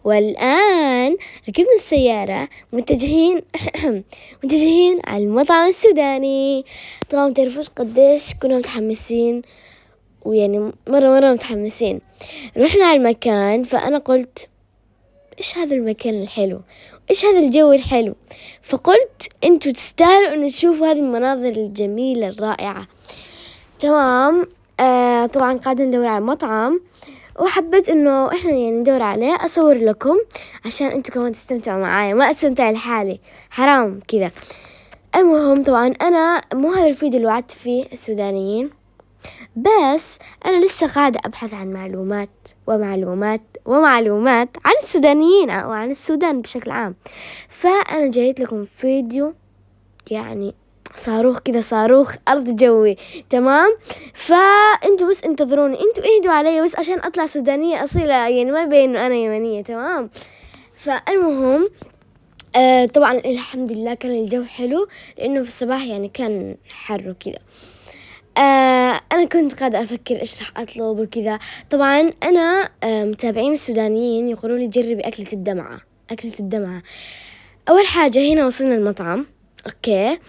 والآن ركبنا السيارة متجهين متجهين على المطعم السوداني. طبعا تعرفوش قديش كنا متحمسين، ويعني مرة متحمسين. رحنا على المكان، فأنا قلت إيش هذا المكان الحلو، إيش هذا الجو الحلو، فقلت أنتوا تستاهلوا أن تشوفوا هذه المناظر الجميلة الرائعة. تمام. طبعا قاعدين ندور على مطعم، وحبيت إنه إحنا يعني ندور عليه أصور لكم عشان أنتوا كمان تستمتعوا معايا، ما أستمتع لحالي، حرام كذا. المهم طبعا أنا مو هذا الفيديو اللي وعدت فيه السودانيين، بس أنا لسه قاعدة أبحث عن معلومات عن السودانيين أو عن السودان بشكل عام. فأنا جايت لكم فيديو يعني صاروخ كذا، صاروخ أرض جوي. تمام. فأنتوا بس انتظروني، انتوا اهدوا علي بس عشان أطلع سودانية أصيلة، يعني ما يبين إنه أنا يمنية. تمام. فالمهم طبعا الحمد لله كان الجو حلو، لأنه في الصباح يعني كان حر وكذا. أنا كنت قاعدة أفكر إيش راح أطلب وكذا. طبعا أنا متابعين السودانيين يقولوا لي جربي أكلة الدمعة. أول حاجة هنا وصلنا المطعم، أوكي،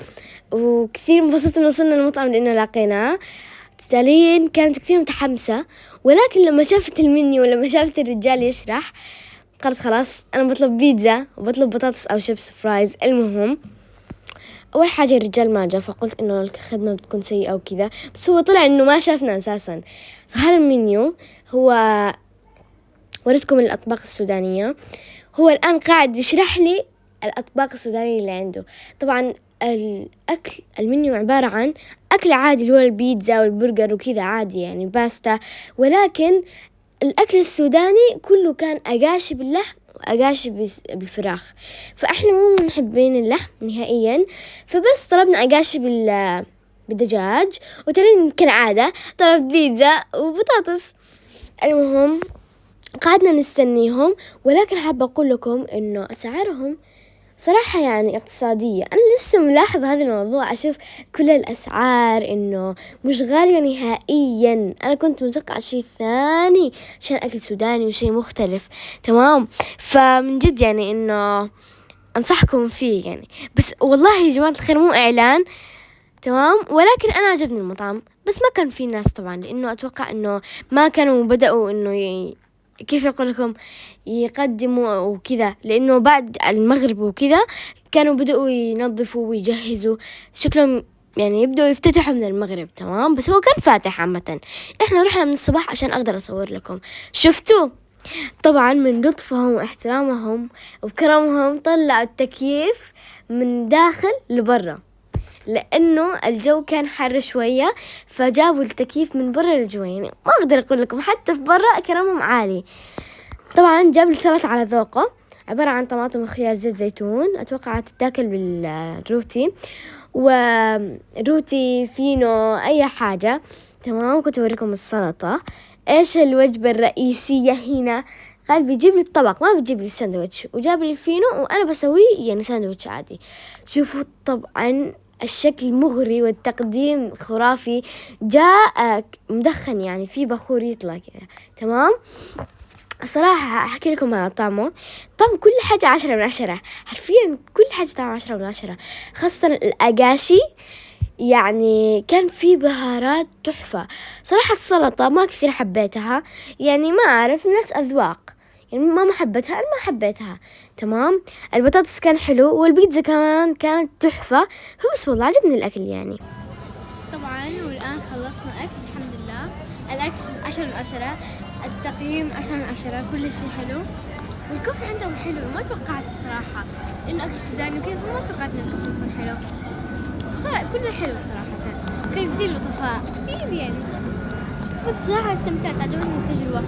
وكثير انبسطت إن وصلنا المطعم لأنه لاقيناه. تاليين كانت كثير متحمسة، ولكن لما شافت المنيو ولما شافت الرجال يشرح قالت خلاص أنا بطلب بيتزا وبطلب بطاطس أو شيبس فرايز. المهم أول حاجة الرجال ما جاء، فقلت إنه الخدمة بتكون سيئة وكذا، بس هو طلع إنه ما شافنا أساساً. فهذا المنيو هو وريتكم الأطباق السودانية، هو الآن قاعد يشرح لي الأطباق السودانية اللي عنده. طبعاً الأكل المنيو عبارة عن أكل عادي اللي هو البيتزا والبرجر وكذا عادي، يعني باستا، ولكن الأكل السوداني كله كان أقاشي باللحم وأقاشي بالفراخ، فإحنا مو من محبين اللحم نهائياً، فبس طلبنا أقاشي بالدجاج، وترين كالعادة طلبت بيتزا وبطاطس. المهم قعدنا نستنيهم، ولكن حابة أقول لكم إنه أسعارهم صراحة يعني اقتصادية. أنا لسه ملاحظة هذا الموضوع، أشوف كل الأسعار إنه مش غالية نهائيا. أنا كنت متوقعة شيء ثاني عشان أكل سوداني وشيء مختلف. تمام. فمن جد يعني إنه أنصحكم فيه يعني، بس والله يا جماعة الخير مو إعلان. تمام. ولكن أنا عجبني المطعم، بس ما كان فيه ناس طبعا، لأنه أتوقع إنه ما كانوا بدأوا إنه كيف يقول لكم يقدموا وكذا، لأنه بعد المغرب وكذا كانوا بدأوا ينظفوا ويجهزوا، شكلهم يعني يبدأوا يفتتحوا من المغرب. تمام. بس هو كان فاتح عامة. إحنا رحنا من الصباح عشان أقدر أصور لكم. شفتوا طبعا من لطفهم واحترامهم وكرمهم طلعوا التكييف من داخل لبرا، لأنه الجو كان حر شوية، فجابوا التكييف من برا لجوا. يعني ما أقدر أقول لكم حتى في برا كرمهم عالي. طبعا جاب لي سلطة على ذوقه، عبارة عن طماطم وخيار زيت زيتون، أتوقع تتاكل بالروتي وروتي فينو أي حاجة. تمام. كنت أوريكم السلطة. إيش الوجبة الرئيسية هنا؟ قال بيجيب لي الطبق، ما بيجيب لي الساندويتش، وجاب لي الفينو وأنا بسويه يعني ساندويتش عادي. شوفوا طبعا الشكل مغري والتقديم خرافي. جاء مدخن يعني في بخور يطلع كذا. تمام. صراحة أحكي لكم على طعمه، طعم كل حاجة 10/10، حرفيا كل حاجة طعم 10/10، خاصة الأقاشي يعني كان في بهارات تحفة. صراحة السلطة ما كثير حبيتها، يعني ما أعرف الناس أذواق، يعني ما حبيتها، أنا ما حبيتها. تمام. البطاطس كان حلو، والبيتزا كمان كانت تحفة. بس والله عجبني الأكل يعني. طبعا والآن خلصنا أكل الحمد لله. الأكل 10/10، التقييم 10/10، كل شيء حلو، والكوفي عندهم حلو. ما توقعت بصراحة إنه أكل سوداني وكذا، فما توقعت إن الكوفي يكون حلو. بس كله حلو صراحة، كان كثير لطفاء كثير يعني. بس صراحة استمتعت، عجبتني التجربة.